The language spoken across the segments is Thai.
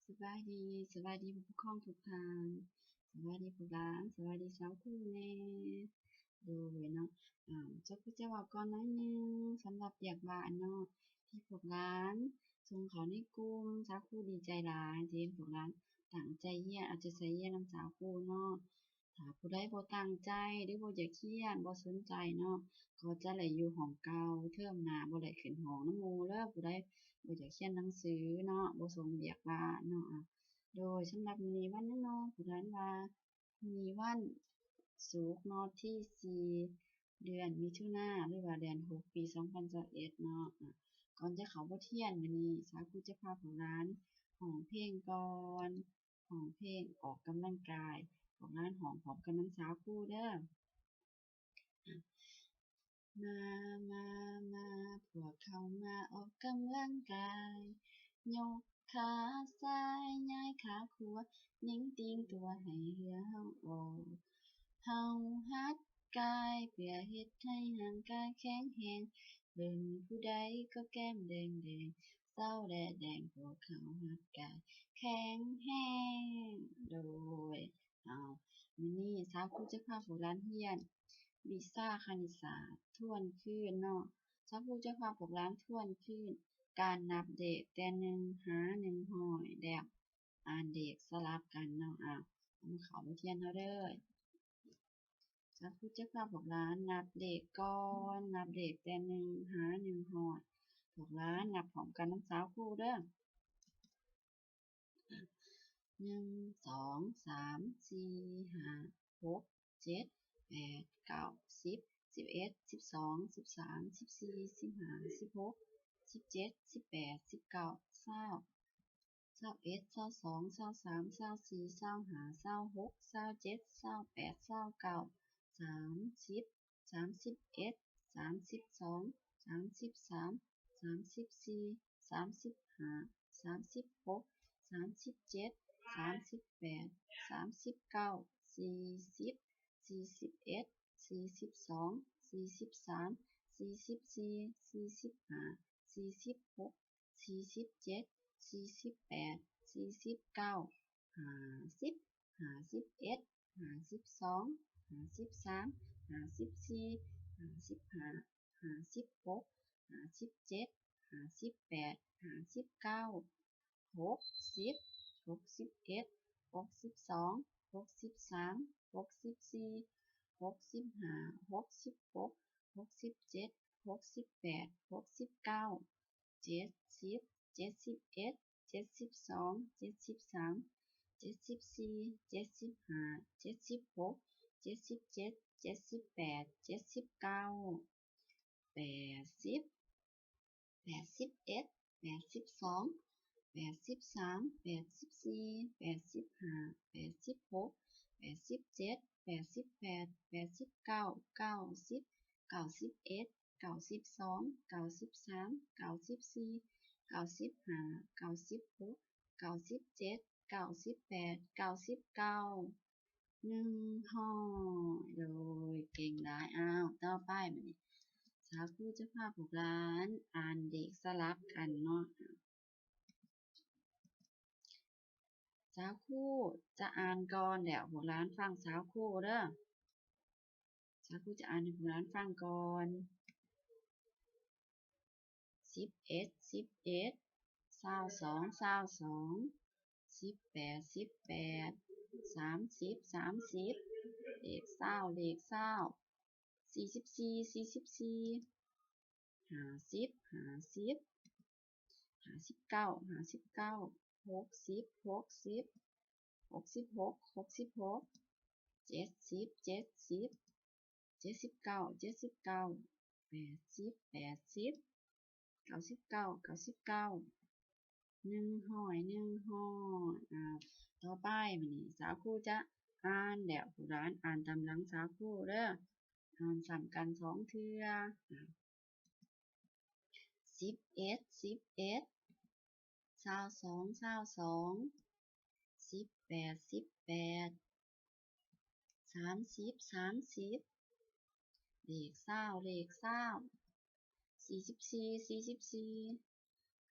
สบายดีสบายดีผู้ปกครองทุกท่านสบายดีผู้หลานสบายดีสาวผู้แน่โดยเนาะจะพูดจะเว้าก่อนหน่อยหนึ่งสำหรับเวียกบ้านเนาะที่พวกหลานส่งเข้าในกลุ่มสาวผู้ดีใจหลายที่เห็นพวกหลานตั้งใจเรียนเอาใจใส่เรียนนำสาวผู้เนาะถ้าผู้ใดบ่ตั้งใจหรือบ่อยากเรียนบ่สนใจเนาะก็จะได้อยู่ห้องเก่าเทอมหน้าบ่ได้ขึ้นห้องนำหมู่เด้อผู้ใดบ่อยากเรียนหนังสือเนาะบ่ส่งเวียกบ้านเนาะ โดยสำหรับมื้อนี้วันหยังเนาะผู้ใดว่ามื้อนี้วันศุกร์เนาะที่4เดือนมิถุนาหรือว่าเดือน6ปี2021เนาะก่อนจะเข้าบทเรียนมื้อนี้สาวครูจะพาพวกหลานร้องเพลงก่อนร้องเพลงออกกำลังกายพวกหลานร้องพร้อมกันนำสาวครูเด้อมามาพวกเขามาออกกำลังกายยกขาซ้ายย้ายขาขวาหยิ่งติงตัวให้เหงื่อเฮาออกเฮาหัดกายเพื่อเฮ็ดให้ร่างกายแข็งแรงเบิ่งผู้ใดก็แก้มแดงเศร้าแดดแดงพวกเขาหัดกายแข็งแรงโดยมื้อนี้สาวครูจะพาพวกหลานเรียน วิชาคณิตศาสตร์ทวนคืนเนาะถ้าผู้เจ้าภาพพวกร้านทวนคืนการนับเด็กแต่หนึ่งหาหนึ่งหอยแล้วอ่านเด็กสลับกันเนาะเอาเขาไปเทียนเขาเด้อถ้าผู้เจ้าภาพพวกร้านนับเด็กก่อนนับเด็กแต่หนึ่งหาหนึ่งหอยพวกร้านนับพร้อมกันน้ำสาวครูเด้อ1 2 3 4 5 6 7 8 9 10 11 12 13 14 15 16 17 18 19 20 21 22 23 24 25 26 27 28 29 30 31 32 33 34 35 36 37 38 39 40 41 42 43 44 45 46 47 48 49 50 51 52 53 54 55 56 57 58 59 60 61 62 63 64 65 66 67 68 69 70 71 72 73 74 75 76 77 78 79 80 81 82 83 84 85 86 87 88 89 90 91 92 93 94 95 96 97 98 99เลยเก่งหลายต่อไปบัดนี้สาวครูจะพาพวกหลานอ่านเด็กสลับกันเนาะสาวครูจะอ่านก่อนแล้วพวกหลานฟังสาวครูเด้อสาวครูจะอ่านให้พวกหลานฟังก่อน11 11 22 22 18 18 30 30เลข20เลข20 44 44 50 50 59 59 60 60 66 66 70 70 79 79 80 80 99 99100 ต่อไปบัดนี้สาวครูจะอ่านแล้วผู้หลานอ่านตามหลังสาวครูเด้ออ่านซ้ำกัน2เทื่อ11 11 22 22 18 18 30 30เลข20เลข20 44 44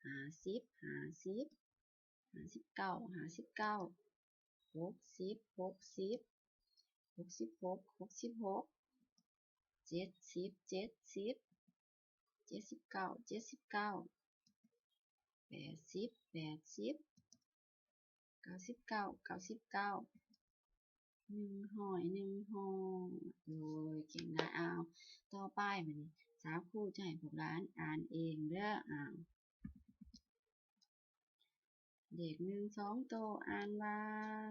50 50 5966โอ้ยเก่งได้ต่อไปมันสาวครูจะให้พวกหลานอ่านเองเด้อเลข1 2โตวอ่านว่า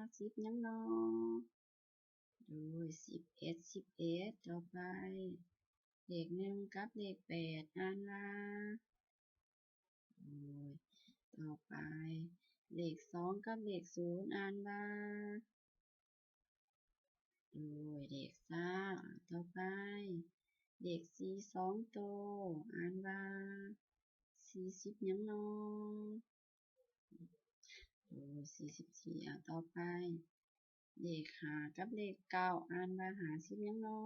10หยังน้อโดย11ต่อไปเลข1กับเลข8อ่านว่าโอ้ยต่อไปเลข2กับเลข0อ่านว่าโอ้ยเลข3ต่อไปเลข4 2โตวอ่านว่า40หยังน้อโอ้ย44ต่อไปเลข5กับเลข9อ่านว่า50หยังน้อ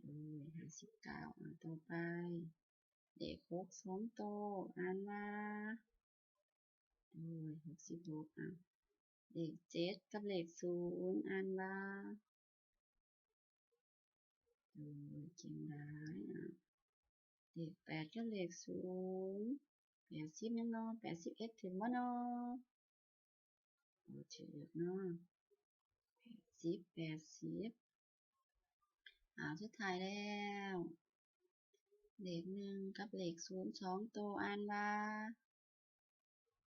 โอ้ย59ต่อไปเลข6 2โตวอ่านว่าโอ้ย66เลข7กับเลข0อ่านว่าโอ้ยเก่งหลายเลข8กับเลข080หยังน้อ81ถึงบ่น้อบ่ถูกเนาะ80สุดท้ายแล้วเลข1กับเลข0 2โตวอ่านว่า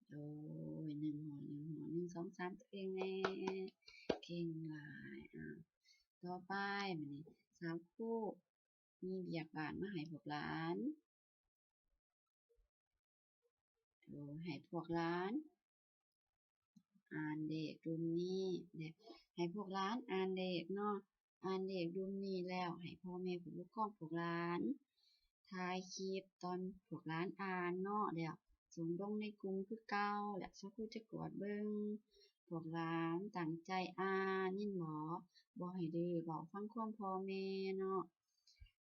โอ้ย1 2 3ตัวเองแน่เก่งหลายต่อไปบัดนี้สาวครูมีเวียกบ้านมาให้พวกหลานให้พวกหลานอ่านเลขดุลนี้ให้พวกหลานอ่านเลขเนาะอ่านเลขดุลนี้แล้วให้พ่อแม่ผู้ปกครองพวกหลานถ่ายคลิปตอนพวกหลานอ่านเนาะแล้วส่งลงในกลุ่มคือเก่าแล้วสาวครูจะกดเบิ่งพวกหลานตั้งใจอ่านยินบ่ให้ดื้อเว้าฟังความพ่อแม่เนาะ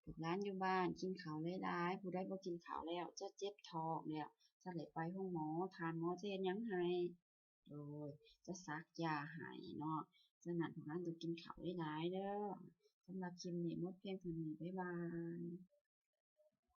พวกหลานอยู่บ้านกินข้าวหลายๆผู้ใดบ่กินข้าวแล้วจะเจ็บท้องแล้วจะได้ไปโรงหมอถามหมอจะเฮ็ดหยังให้โดยจะซักยาให้เนาะฉะนั้นพวกหลานต้องกินข้าวหลายๆเด้อสำหรับคลิปนี้หมดเพียงเท่านี้บ๊ายบาย